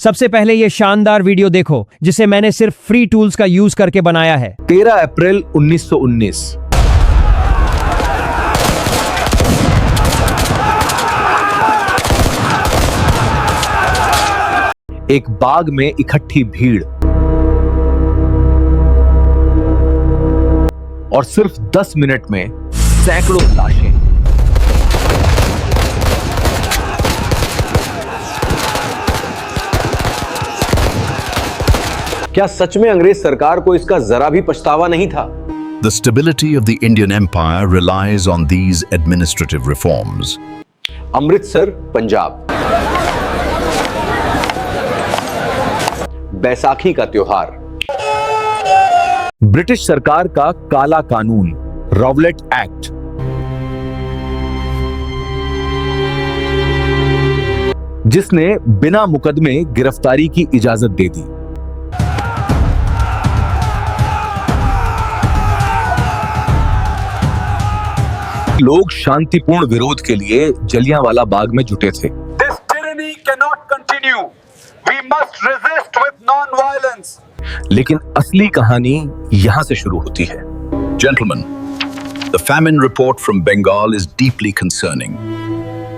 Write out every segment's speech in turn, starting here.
सबसे पहले ये शानदार वीडियो देखो जिसे मैंने सिर्फ फ्री टूल्स का यूज करके बनाया है। 13 अप्रैल 1919 एक बाग में इकट्ठी भीड़ और सिर्फ 10 मिनट में सैकड़ों लाशें। क्या सच में अंग्रेज सरकार को इसका जरा भी पछतावा नहीं था? The stability of the Indian Empire relies on these administrative reforms. Amritsar, Punjab. Baisakhi का त्योहार। ब्रिटिश सरकार का काला कानून, रॉवलेट एक्ट। जिसने बिना मुकदमे गिरफ्तारी की इजाजत दे दी। लोग शांतिपूर्ण विरोध के लिए जलियांवाला बाग में जुटे थे। This tyranny cannot continue. We must resist with non-violence. लेकिन असली कहानी यहां से शुरू होती है। Gentlemen, the famine report from Bengal is deeply concerning.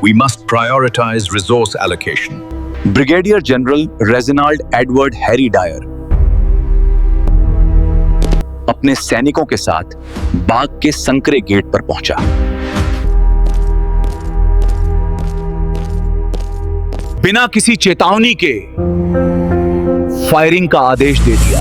We must prioritize resource allocation. Brigadier general Reginald Edward Harry Dyer अपने सैनिकों के साथ बाग के संकरे गेट पर पहुंचा। बिना किसी चेतावनी के फायरिंग का आदेश दे दिया।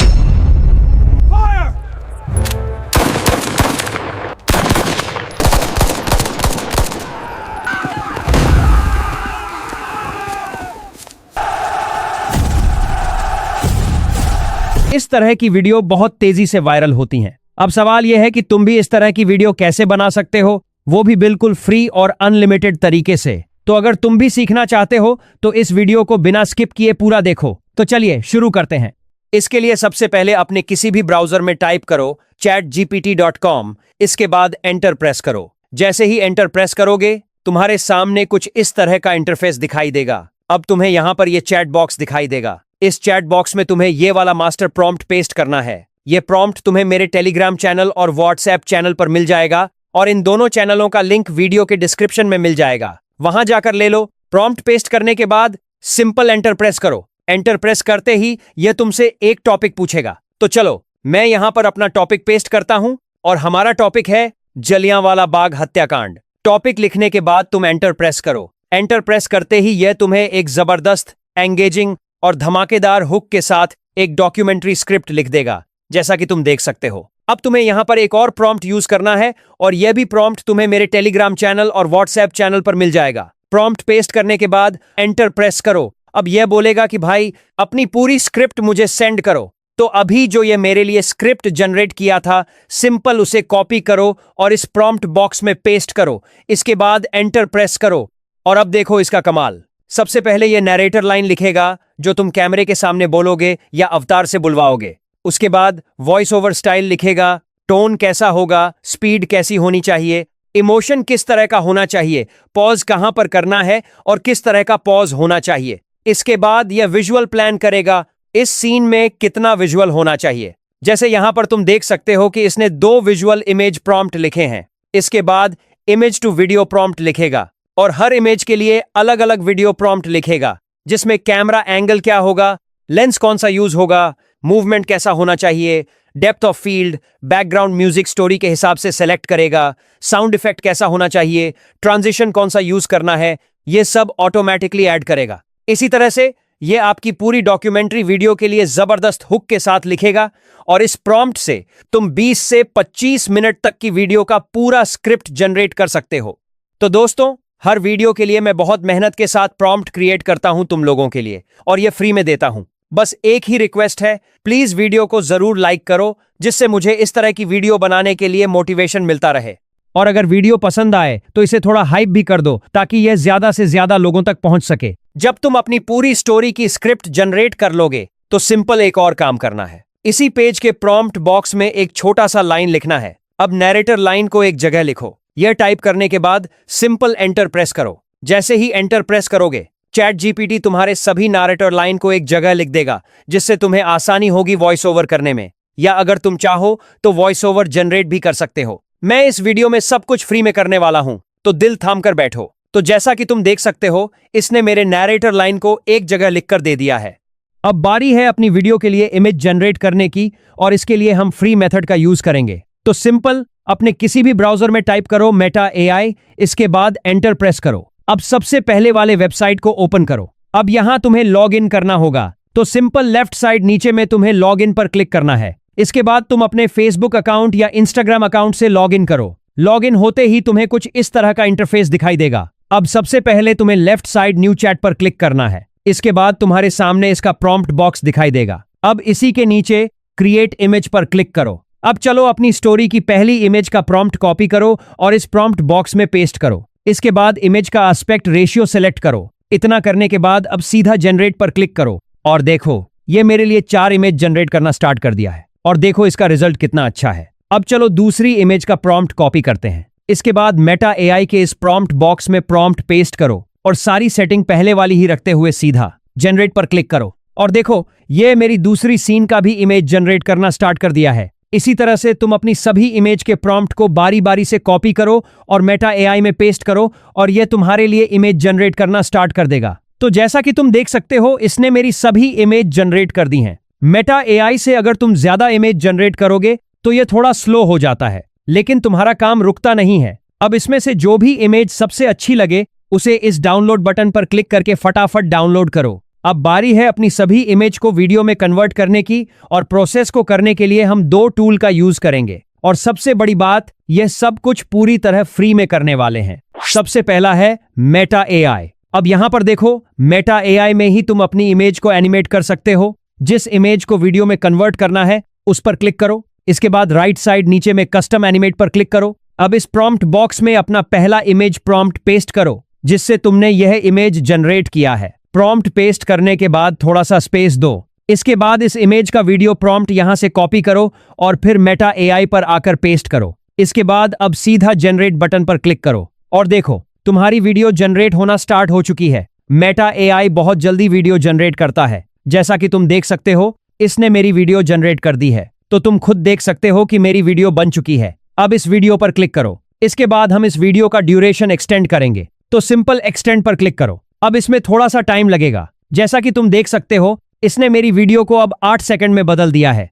इस तरह की वीडियो बहुत तेजी से वायरल होती हैं। अब सवाल यह है कि तुम भी इस तरह की वीडियो कैसे बना सकते हो, वो भी बिल्कुल फ्री और अनलिमिटेड तरीके से। तो अगर तुम भी सीखना चाहते हो तो इस वीडियो को बिना स्किप किए पूरा देखो। तो चलिए शुरू करते हैं। इसके लिए सबसे पहले अपने किसी भी ब्राउजर में टाइप करो chatgpt.com। इसके बाद एंटर प्रेस करो। जैसे ही एंटर प्रेस करोगे तुम्हारे सामने कुछ इस तरह का इंटरफेस दिखाई देगा। अब तुम्हें यहां पर यह चैट बॉक्स दिखाई देगा। इस चैट बॉक्स में तुम्हें ये वाला मास्टर प्रॉम्प्ट पेस्ट करना है। ये प्रॉम्प्ट तुम्हें मेरे टेलीग्राम चैनल और व्हाट्सएप चैनल पर मिल जाएगा और इन दोनों चैनलों का लिंक वीडियो के डिस्क्रिप्शन में मिल जाएगा, वहां जाकर ले लो। प्रॉम्प्ट पेस्ट करने के बाद सिंपल एंटर प्रेस करो। एंटर प्रेस करते ही यह तुमसे एक टॉपिक पूछेगा। तो चलो मैं यहां पर अपना टॉपिक पेस्ट करता हूं और हमारा टॉपिक है जलियांवाला बाग हत्याकांड। टॉपिक लिखने के बाद तुम एंटर प्रेस करो। एंटर प्रेस करते ही यह तुम्हें एक जबरदस्त, एंगेजिंग और धमाकेदार हुक के साथ एक डॉक्यूमेंट्री स्क्रिप्ट लिख देगा, जैसा कि तुम देख सकते हो। अब तुम्हें यहां पर एक और प्रॉम्प्ट यूज करना है और यह भी प्रॉम्प्ट तुम्हें मेरे टेलीग्राम चैनल और व्हाट्सएप चैनल पर मिल जाएगा। प्रॉम्प्ट पेस्ट करने के बाद एंटर प्रेस करो। अब यह बोलेगा कि भाई अपनी पूरी स्क्रिप्ट मुझे सेंड करो। तो अभी जो ये मेरे लिए स्क्रिप्ट जनरेट किया था, सिंपल उसे कॉपी करो और इस प्रॉम्प्ट बॉक्स में पेस्ट करो। इसके बाद एंटर प्रेस करो और अब देखो इसका कमाल। सबसे पहले यह नैरेटर लाइन लिखेगा जो तुम कैमरे के सामने बोलोगे या अवतार से बुलवाओगे। उसके बाद वॉइस ओवर स्टाइल लिखेगा, टोन कैसा होगा, स्पीड कैसी होनी चाहिए, इमोशन किस तरह का होना चाहिए, पॉज कहां पर करना है और किस तरह का पॉज होना चाहिए। इसके बाद यह विजुअल प्लान करेगा, इस सीन में कितना विजुअल होना चाहिए। जैसे यहां पर तुम देख सकते हो कि इसने 2 विजुअल इमेज प्रॉम्प्ट लिखे हैं। इसके बाद इमेज टू वीडियो प्रॉम्प्ट लिखेगा और हर इमेज के लिए अलग अलग वीडियो प्रॉम्प्ट लिखेगा, जिसमें कैमरा एंगल क्या होगा, लेंस कौन सा यूज होगा, मूवमेंट कैसा होना चाहिए, depth of field, background music story के हिसाब से सेलेक्ट करेगा, साउंड इफेक्ट कैसा होना चाहिए, ट्रांजिशन कौन सा यूज करना है, ये सब ऑटोमेटिकली ऐड करेगा। इसी तरह से ये आपकी पूरी डॉक्यूमेंट्री वीडियो के लिए जबरदस्त हुक के साथ लिखेगा और इस प्रॉम्प्ट से तुम 20 से 25 मिनट तक की वीडियो का पूरा स्क्रिप्ट जनरेट कर सकते हो। तो दोस्तों, हर वीडियो के लिए मैं बहुत मेहनत के साथ प्रॉम्प्ट क्रिएट करता हूं तुम लोगों के लिए और ये फ्री में देता हूं। बस एक ही रिक्वेस्ट है, प्लीज वीडियो को जरूर लाइक करो, जिससे मुझे इस तरह की वीडियो बनाने के लिए मोटिवेशन मिलता रहे। और अगर वीडियो पसंद आए तो इसे थोड़ा हाइप भी कर दो ताकि यह ज्यादा से ज्यादा लोगों तक पहुंच सके। जब तुम अपनी पूरी स्टोरी की स्क्रिप्ट जनरेट कर लोगे तो सिंपल एक और काम करना है। इसी पेज के प्रॉम्प्ट बॉक्स में एक छोटा सा लाइन लिखना है। अब नैरेटर लाइन को एक जगह लिखो। यह टाइप करने के बाद सिंपल एंटर प्रेस करो। जैसे ही एंटर प्रेस करोगे चैट जीपीटी तुम्हारे सभी नैरेटर लाइन को एक जगह लिख देगा, जिससे तुम्हें आसानी होगी वॉइस ओवर करने में, या अगर तुम चाहो तो वॉइस ओवर जनरेट भी कर सकते हो। मैं इस वीडियो में सब कुछ फ्री में करने वाला हूं, तो दिल थाम कर बैठो। तो जैसा कि तुम देख सकते हो, इसने मेरे नैरेटर लाइन को एक जगह लिखकर दे दिया है। अब बारी है अपनी वीडियो के लिए इमेज जनरेट करने की, और इसके लिए हम फ्री मेथड का यूज करेंगे। तो सिंपल, अपने किसी भी ब्राउजर में टाइप करो मेटा एआई, इसके बाद एंटर प्रेस करो। अब सबसे पहले वाले वेबसाइट को ओपन करो। अब यहां तुम्हें लॉग इन करना होगा, तो सिंपल लेफ्ट साइड नीचे में तुम्हें लॉग इन पर क्लिक करना है। इसके बाद तुम अपने फेसबुक अकाउंट या इंस्टाग्राम अकाउंट से लॉग इन करो। लॉग इन होते ही तुम्हें कुछ इस तरह का इंटरफेस दिखाई देगा। अब सबसे पहले तुम्हें लेफ्ट साइड न्यू चैट पर क्लिक करना है। इसके बाद तुम्हारे सामने इसका प्रॉम्प्ट बॉक्स दिखाई देगा। अब इसी के नीचे क्रिएट इमेज पर क्लिक करो। अब चलो अपनी स्टोरी की पहली इमेज का प्रॉम्प्ट कॉपी करो और इस प्रॉम्प्ट बॉक्स में पेस्ट करो। इसके बाद इमेज का एस्पेक्ट रेशियो सेलेक्ट करो। इतना करने के बाद अब सीधा जनरेट पर क्लिक करो, और देखो ये मेरे लिए 4 इमेज जनरेट करना स्टार्ट कर दिया है, और देखो इसका रिजल्ट कितना अच्छा है। अब चलो दूसरी इमेज का प्रॉम्प्ट कॉपी करते हैं। इसके बाद मेटा एआई के इस प्रॉम्प्ट बॉक्स में प्रॉम्प्ट पेस्ट करो, और सारी सेटिंग पहले वाली ही रखते हुए सीधा जनरेट पर क्लिक करो, और देखो ये मेरी दूसरी सीन का भी इमेज जनरेट करना स्टार्ट कर दिया है। इसी तरह से तुम अपनी सभी इमेज के प्रॉम्प्ट को बारी बारी से कॉपी करो और मेटा एआई में पेस्ट करो, और ये तुम्हारे लिए इमेज जनरेट करना स्टार्ट कर देगा। तो जैसा कि तुम देख सकते हो, इसने मेरी सभी इमेज जनरेट कर दी हैं। मेटा एआई से अगर तुम ज्यादा इमेज जनरेट करोगे तो ये थोड़ा स्लो हो जाता है, लेकिन तुम्हारा काम रुकता नहीं है। अब इसमें से जो भी इमेज सबसे अच्छी लगे उसे इस डाउनलोड बटन पर क्लिक करके फटाफट डाउनलोड करो। अब बारी है अपनी सभी इमेज को वीडियो में कन्वर्ट करने की, और प्रोसेस को करने के लिए हम 2 टूल का यूज करेंगे। और सबसे बड़ी बात, यह सब कुछ पूरी तरह फ्री में करने वाले हैं। सबसे पहला है मेटा एआई। अब यहां पर देखो, मेटा एआई में ही तुम अपनी इमेज को एनिमेट कर सकते हो। जिस इमेज को वीडियो में कन्वर्ट करना है उस पर क्लिक करो। इसके बाद राइट साइड नीचे में कस्टम एनिमेट पर क्लिक करो। अब इस प्रॉम्प्ट बॉक्स में अपना पहला इमेज प्रॉम्प्ट पेस्ट करो जिससे तुमने यह इमेज जनरेट किया है। प्रॉम्प्ट पेस्ट करने के बाद थोड़ा सा स्पेस दो। इसके बाद इस इमेज का वीडियो प्रॉम्प्ट यहां से कॉपी करो और फिर मेटा एआई पर आकर पेस्ट करो। इसके बाद अब सीधा जनरेट बटन पर क्लिक करो, और देखो तुम्हारी वीडियो जनरेट होना स्टार्ट हो चुकी है। मेटा एआई बहुत जल्दी वीडियो जनरेट करता है। जैसा कि तुम देख सकते हो, इसने मेरी वीडियो जनरेट कर दी है। तो तुम खुद देख सकते हो कि मेरी वीडियो बन चुकी है। अब इस वीडियो पर क्लिक करो। इसके बाद हम इस वीडियो का ड्यूरेशन एक्सटेंड करेंगे, तो सिंपल एक्सटेंड पर क्लिक करो। अब इसमें थोड़ा सा टाइम लगेगा। जैसा कि तुम देख सकते हो, इसने मेरी वीडियो को अब 8 सेकंड में बदल दिया है।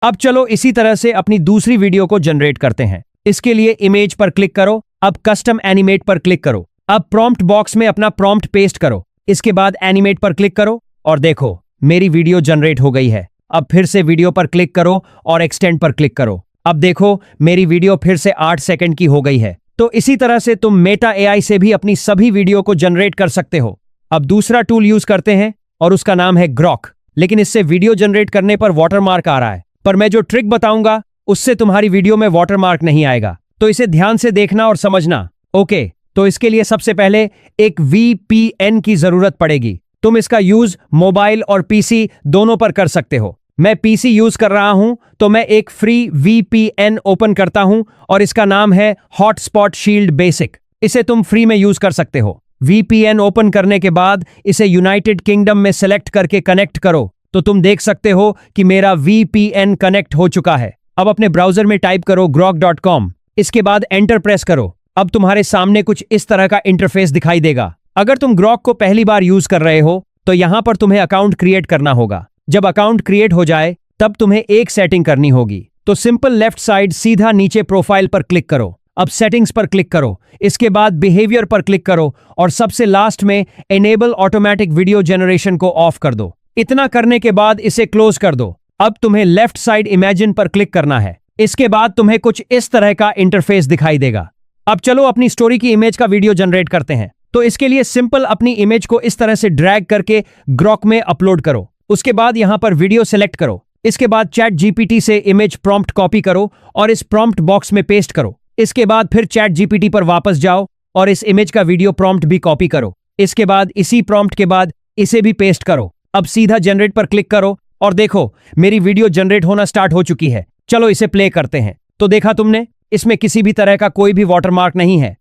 अब चलो इसी तरह से अपनी दूसरी वीडियो को जनरेट करते हैं। इसके लिए इमेज पर क्लिक करो। अब कस्टम एनिमेट पर क्लिक करो। अब प्रॉम्प्ट बॉक्स में अपना प्रॉम्प्ट पेस्ट करो। इसके बाद एनिमेट पर क्लिक करो, और देखो मेरी वीडियो जनरेट हो गई है। अब फिर से वीडियो पर क्लिक करो और एक्सटेंड पर क्लिक करो। अब देखो मेरी वीडियो फिर से 8 सेकंड की हो गई है। तो इसी तरह से तुम मेटा एआई से भी अपनी सभी वीडियो को जनरेट कर सकते हो। अब दूसरा टूल यूज करते हैं, और उसका नाम है ग्रॉक। लेकिन इससे वीडियो जनरेट करने पर वाटरमार्क आ रहा है, पर मैं जो ट्रिक बताऊंगा उससे तुम्हारी वीडियो में वाटरमार्क नहीं आएगा। तो इसे ध्यान से देखना और समझना। ओके, तो इसके लिए सबसे पहले एक VPN की जरूरत पड़ेगी। तुम इसका यूज मोबाइल और पीसी दोनों पर कर सकते हो। मैं पीसी यूज कर रहा हूं, तो मैं एक फ्री VPN ओपन करता हूं, और इसका नाम है हॉटस्पॉट शील्ड बेसिक। इसे तुम फ्री में यूज कर सकते हो। VPN ओपन करने के बाद इसे यूनाइटेड किंगडम में सेलेक्ट करके कनेक्ट करो, तो तुम देख सकते हो कि मेरा VPN कनेक्ट हो चुका है। अब अपने ब्राउजर में टाइप करो grok.com। इसके बाद एंटर प्रेस करो। अब तुम्हारे सामने कुछ इस तरह का इंटरफेस दिखाई देगा। अगर तुम ग्रॉक को पहली बार यूज कर रहे हो तो यहां पर तुम्हें अकाउंट क्रिएट करना होगा। जब अकाउंट क्रिएट हो जाए तब तुम्हें एक सेटिंग करनी होगी। तो सिंपल लेफ्ट साइड सीधा नीचे प्रोफाइल पर क्लिक करो। अब सेटिंग्स पर क्लिक करो। इसके बाद बिहेवियर पर क्लिक करो, और सबसे लास्ट में एनेबल ऑटोमेटिक वीडियो जनरेशन को ऑफ कर दो। इतना करने के बाद इसे क्लोज कर दो। अब तुम्हें लेफ्ट साइड इमेजिन पर क्लिक करना है। इसके बाद तुम्हें कुछ इस तरह का इंटरफेस दिखाई देगा। अब चलो अपनी स्टोरी की इमेज का वीडियो जनरेट करते हैं। तो इसके लिए सिंपल अपनी इमेज को इस तरह से ड्रैग करके ग्रॉक में अपलोड करो। उसके बाद यहां पर वीडियो सेलेक्ट करो। इसके बाद चैट जीपीटी से इमेज प्रॉम्प्ट कॉपी करो और इस प्रॉम्प्ट बॉक्स में पेस्ट करो। इसके बाद फिर चैट जीपीटी पर वापस जाओ और इस इमेज का वीडियो प्रॉम्प्ट भी कॉपी करो। इसके बाद इसी प्रॉम्प्ट के बाद इसे भी पेस्ट करो। अब सीधा जनरेट पर क्लिक करो और देखो मेरी वीडियो जनरेट होना स्टार्ट हो चुकी है। चलो इसे प्ले करते हैं। तो देखा तुमने, इसमें किसी भी तरह का कोई भी वाटरमार्क नहीं है।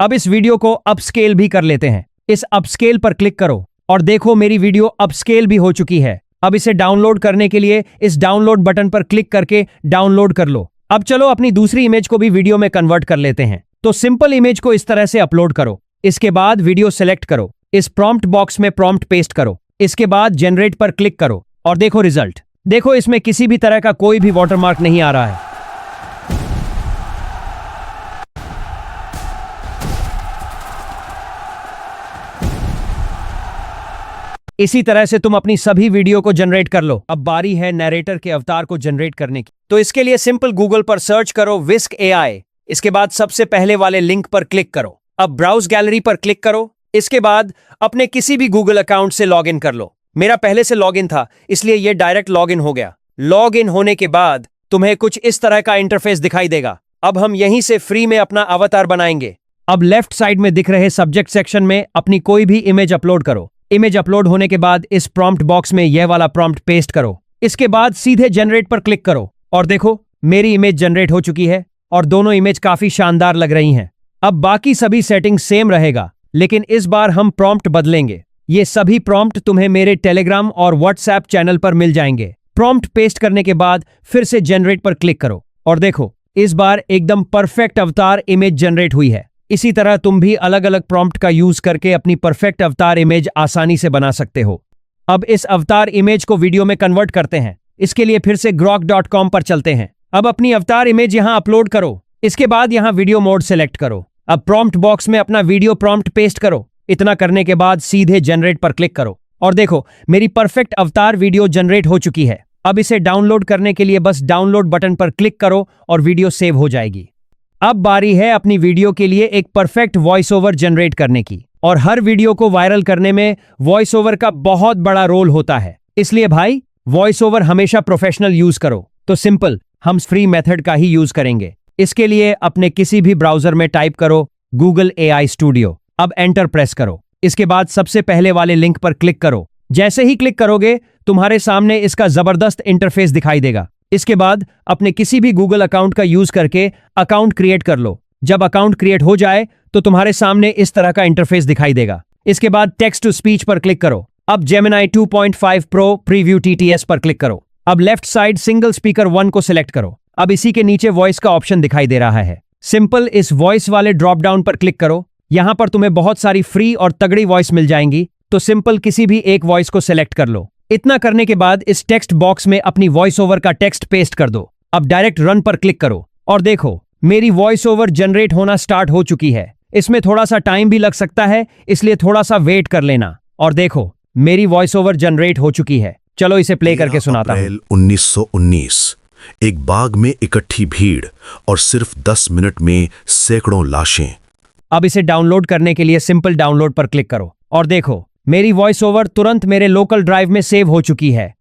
अब इस वीडियो को अपस्केल भी कर लेते हैं। इस अपस्केल पर क्लिक करो और देखो मेरी वीडियो अपस्केल भी हो चुकी है। अब इसे डाउनलोड करने के लिए इस डाउनलोड बटन पर क्लिक करके डाउनलोड कर लो। अब चलो अपनी दूसरी इमेज को भी वीडियो में कन्वर्ट कर लेते हैं। तो सिंपल इमेज को इस तरह से अपलोड करो। इसके बाद वीडियो सेलेक्ट करो, इस प्रॉम्प्ट बॉक्स में प्रॉम्प्ट पेस्ट करो, इसके बाद जनरेट पर क्लिक करो और देखो रिजल्ट। देखो इसमें किसी भी तरह का कोई भी वाटरमार्क नहीं आ रहा है। इसी तरह से तुम अपनी सभी वीडियो को जनरेट कर लो। अब बारी है नैरेटर के अवतार को जनरेट करने की। तो इसके लिए सिंपल गूगल पर सर्च करो विस्क AI। इसके बाद सबसे पहले वाले लिंक पर क्लिक करो। अब ब्राउज गैलरी पर क्लिक करो। इसके बाद अपने किसी भी गूगल अकाउंट से लॉग इन कर लो। मेरा पहले से लॉग इन था इसलिए यह डायरेक्ट लॉग इन हो गया। लॉग इन होने के बाद तुम्हें कुछ इस तरह का इंटरफेस दिखाई देगा। अब हम यहीं से फ्री में अपना अवतार बनाएंगे। अब लेफ्ट साइड में दिख रहे सब्जेक्ट सेक्शन में अपनी कोई भी इमेज अपलोड करो। इमेज अपलोड होने के बाद इस प्रॉम्प्ट बॉक्स में यह वाला प्रॉम्प्ट पेस्ट करो। इसके बाद सीधे जनरेट पर क्लिक करो और देखो मेरी इमेज जनरेट हो चुकी है और दोनों इमेज काफी शानदार लग रही हैं। अब बाकी सभी सेटिंग सेम रहेगा लेकिन इस बार हम प्रॉम्प्ट बदलेंगे। ये सभी प्रॉम्प्ट तुम्हें मेरे टेलीग्राम और व्हाट्सएप चैनल पर मिल जाएंगे। प्रॉम्प्ट पेस्ट करने के बाद फिर से जनरेट पर क्लिक करो और देखो इस बार एकदम परफेक्ट अवतार इमेज जनरेट हुई है। इसी तरह तुम भी अलग अलग प्रॉम्प्ट का यूज करके अपनी परफेक्ट अवतार इमेज आसानी से बना सकते हो। अब इस अवतार इमेज को वीडियो में कन्वर्ट करते हैं। इसके लिए फिर से grok.com पर चलते हैं। अब अपनी अवतार इमेज यहां अपलोड करो। इसके बाद यहां वीडियो मोड सेलेक्ट करो। अब प्रॉम्प्ट बॉक्स में अपना वीडियो प्रॉम्प्ट पेस्ट करो। इतना करने के बाद सीधे जनरेट पर क्लिक करो और देखो मेरी परफेक्ट अवतार वीडियो जनरेट हो चुकी है। अब इसे डाउनलोड करने के लिए बस डाउनलोड बटन पर क्लिक करो और वीडियो सेव हो जाएगी। अब बारी है अपनी वीडियो के लिए एक परफेक्ट वॉइस ओवर जनरेट करने की। और हर वीडियो को वायरल करने में वॉइस ओवर का बहुत बड़ा रोल होता है। इसलिए भाई वॉइस ओवर हमेशा प्रोफेशनल यूज करो। तो सिंपल हम फ्री मेथड का ही यूज करेंगे। इसके लिए अपने किसी भी ब्राउजर में टाइप करो गूगल AI स्टूडियो। अब एंटर प्रेस करो। इसके बाद सबसे पहले वाले लिंक पर क्लिक करो। जैसे ही क्लिक करोगे तुम्हारे सामने इसका जबरदस्त इंटरफेस दिखाई देगा। इसके बाद अपने किसी भी गूगल अकाउंट का यूज करके अकाउंट क्रिएट कर लो। जब अकाउंट क्रिएट हो जाए तो तुम्हारे सामने इस तरह का इंटरफेस दिखाई देगा। इसके बाद टेक्स्ट टू स्पीच पर क्लिक करो। अब Gemini 2.5 Pro प्रीव्यू TTS पर क्लिक करो। अब लेफ्ट साइड सिंगल स्पीकर 1 को सिलेक्ट करो। अब इसी के नीचे वॉइस का ऑप्शन दिखाई दे रहा है। सिंपल इस वॉइस वाले ड्रॉप डाउन पर क्लिक करो। यहां पर तुम्हें बहुत सारी फ्री और तगड़ी वॉइस मिल जाएंगी। तो सिंपल किसी भी एक वॉइस को सिलेक्ट कर लो। इतना करने के बाद इस टेक्स्ट बॉक्स में अपनी वॉइस ओवर का टेक्स्ट पेस्ट कर दो। अब डायरेक्ट रन पर क्लिक करो और देखो मेरी वॉइस ओवर जनरेट होना स्टार्ट हो चुकी है। इसमें थोड़ा सा टाइम भी लग सकता है इसलिए थोड़ा सा वेट कर लेना। और देखो मेरी वॉइस ओवर जनरेट हो चुकी है। चलो इसे प्ले करके सुनाता हूं। अप्रैल 1919 एक बाग में इकट्ठी भीड़ और सिर्फ 10 मिनट में सैकड़ों लाशें। अब इसे डाउनलोड करने के लिए सिंपल डाउनलोड पर क्लिक करो और देखो मेरी वॉइस ओवर तुरंत मेरे लोकल ड्राइव में सेव हो चुकी है।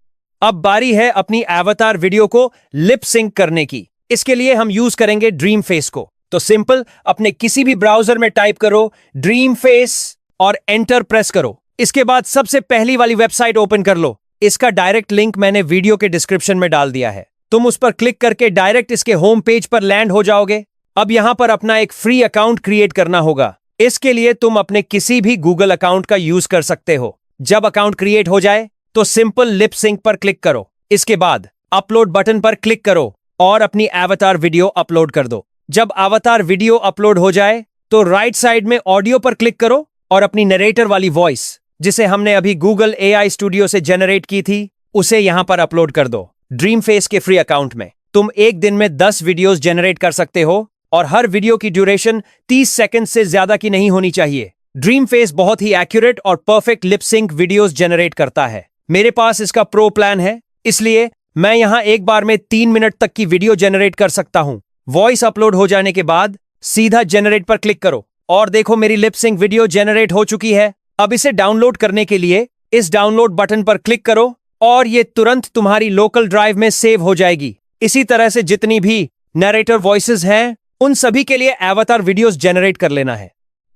अब बारी है अपनी एवतार वीडियो को लिप सिंक करने की। इसके लिए हम यूज करेंगे ड्रीम फेस को। तो सिंपल अपने किसी भी ब्राउजर में टाइप करो ड्रीम फेस और एंटर प्रेस करो। इसके बाद सबसे पहली वाली वेबसाइट ओपन कर लो। इसका डायरेक्ट लिंक मैंने वीडियो के डिस्क्रिप्शन में डाल दिया है। तुम उस पर क्लिक करके डायरेक्ट इसके होम पेज पर लैंड हो जाओगे। अब यहां पर अपना एक फ्री अकाउंट क्रिएट करना होगा। इसके लिए तुम अपने किसी भी गूगल अकाउंट का यूज कर सकते हो। जब अकाउंट क्रिएट हो जाए तो सिंपल लिप सिंक पर क्लिक करो। इसके बाद अपलोड बटन पर क्लिक करो और अपनी एवतार वीडियो अपलोड कर दो। जब अवतार वीडियो अपलोड हो जाए तो राइट साइड में ऑडियो पर क्लिक करो और अपनी नरेटर वाली वॉइस जिसे हमने अभी गूगल AI स्टूडियो से जनरेट की थी उसे यहां पर अपलोड कर दो। ड्रीम फेस के फ्री अकाउंट में तुम एक दिन में 10 वीडियोस जनरेट कर सकते हो और हर वीडियो की ड्यूरेशन 30 सेकंड से ज्यादा की नहीं होनी चाहिए। ड्रीम फेस बहुत ही एक्यूरेट और perfect lip sync videos generate करता है। मेरे पास इसका प्रो प्लान है इसलिए मैं यहां एक बार में 3 मिनट तक की वीडियो जनरेट कर सकता हूं। वॉइस अपलोड हो जाने के बाद सीधा जनरेट पर क्लिक करो और देखो मेरी लिप सिंक वीडियो जनरेट हो चुकी है। अब इसे डाउनलोड करने के लिए इस डाउनलोड बटन पर क्लिक करो और ये तुरंत तुम्हारी लोकल ड्राइव में सेव हो जाएगी। इसी तरह से जितनी भी नरेटर वॉइसेस हैं उन सभी के लिए एवतार वीडियोस जनरेट कर लेना है।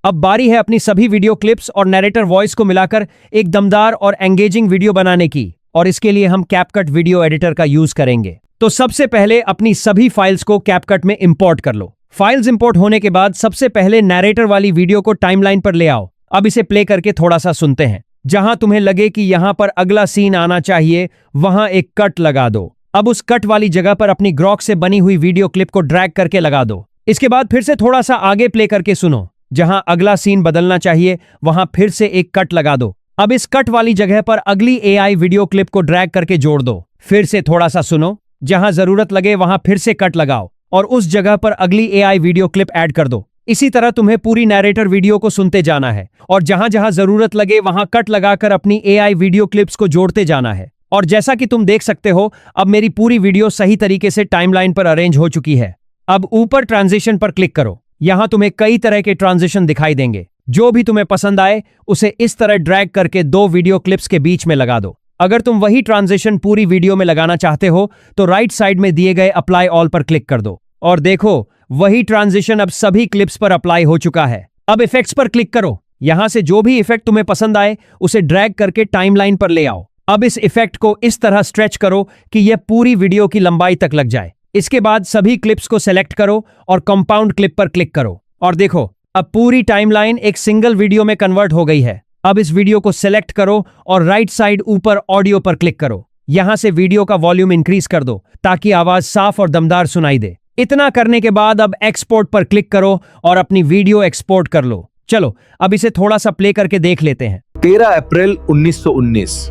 अब बारी है अपनी सभी वीडियो क्लिप्स और नरेटर वॉइस को मिलाकर एक दमदार और एंगेजिंग वीडियो बनाने की। और इसके लिए हम कैपकट वीडियो एडिटर का यूज करेंगे। तो सबसे पहले अपनी सभी फाइल्स को कैपकट में इंपोर्ट कर लो। फाइल्स इंपोर्ट होने के बाद सबसे पहले नैरेटर वाली वीडियो को टाइमलाइन पर ले आओ। अब इसे प्ले करके थोड़ा सा सुनते हैं। जहां तुम्हें लगे कि यहां पर अगला सीन आना चाहिए वहां एक कट लगा दो। अब उस कट वाली जगह पर अपनी ग्रॉक से बनी हुई वीडियो क्लिप को ड्रैग करके लगा दो। इसके बाद फिर से थोड़ा सा आगे प्ले करके सुनो। जहां अगला सीन बदलना चाहिए वहां फिर से एक कट लगा दो। अब इस कट वाली जगह पर अगली एआई वीडियो क्लिप को ड्रैग करके जोड़ दो। फिर से थोड़ा सा सुनो। जहां जरूरत लगे वहां फिर से कट लगाओ और उस जगह पर अगली एआई वीडियो क्लिप ऐड कर दो। इसी तरह तुम्हें पूरी नैरेटर वीडियो को सुनते जाना है और जहां जहां जरूरत लगे वहां कट लगाकर अपनी एआई वीडियो क्लिप्स को जोड़ते जाना है। और जैसा कि तुम देख सकते हो अब मेरी पूरी वीडियो सही तरीके से टाइमलाइन पर अरेंज हो चुकी है। अब ऊपर ट्रांजिशन पर क्लिक करो। यहां तुम्हें कई तरह के ट्रांजिशन दिखाई देंगे। जो भी तुम्हें पसंद आए उसे इस तरह ड्रैग करके दो वीडियो क्लिप्स के बीच में लगा दो। अगर तुम वही ट्रांजिशन पूरी वीडियो में लगाना चाहते हो तो राइट साइड में दिए गए अप्लाई ऑल पर क्लिक कर दो और देखो वही ट्रांजिशन अब सभी क्लिप्स पर अप्लाई हो चुका है। अब इफेक्ट्स पर क्लिक करो। यहां से जो भी इफेक्ट तुम्हें पसंद आए उसे ड्रैग करके टाइमलाइन पर ले आओ। अब इस इफेक्ट को इस तरह स्ट्रेच करो कि यह पूरी वीडियो की लंबाई तक लग जाए। इसके बाद सभी क्लिप्स को सेलेक्ट करो और कंपाउंड क्लिप पर क्लिक करो और देखो अब पूरी टाइमलाइन एक सिंगल वीडियो में कन्वर्ट हो गई है। अब इस वीडियो को सेलेक्ट करो और राइट साइड ऊपर ऑडियो पर क्लिक करो। यहां से वीडियो का वॉल्यूम इंक्रीज कर दो ताकि आवाज साफ और दमदार सुनाई दे। इतना करने के बाद अब एक्सपोर्ट पर क्लिक करो और अपनी वीडियो एक्सपोर्ट कर लो। चलो अब इसे थोड़ा सा प्ले करके देख लेते हैं। 13 अप्रैल 1919।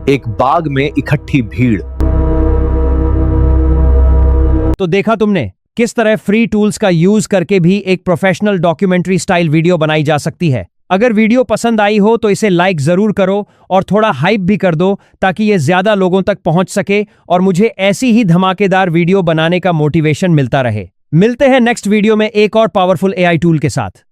एक बाग में इकट्ठी भीड़। तो देखा तुमने किस तरह फ्री टूल्स का यूज करके भी एक प्रोफेशनल डॉक्यूमेंट्री स्टाइल वीडियो बनाई जा सकती है। अगर वीडियो पसंद आई हो तो इसे लाइक जरूर करो और थोड़ा हाइप भी कर दो ताकि ये ज्यादा लोगों तक पहुंच सके और मुझे ऐसी ही धमाकेदार वीडियो बनाने का मोटिवेशन मिलता रहे। मिलते हैं नेक्स्ट वीडियो में एक और पावरफुल एआई टूल के साथ।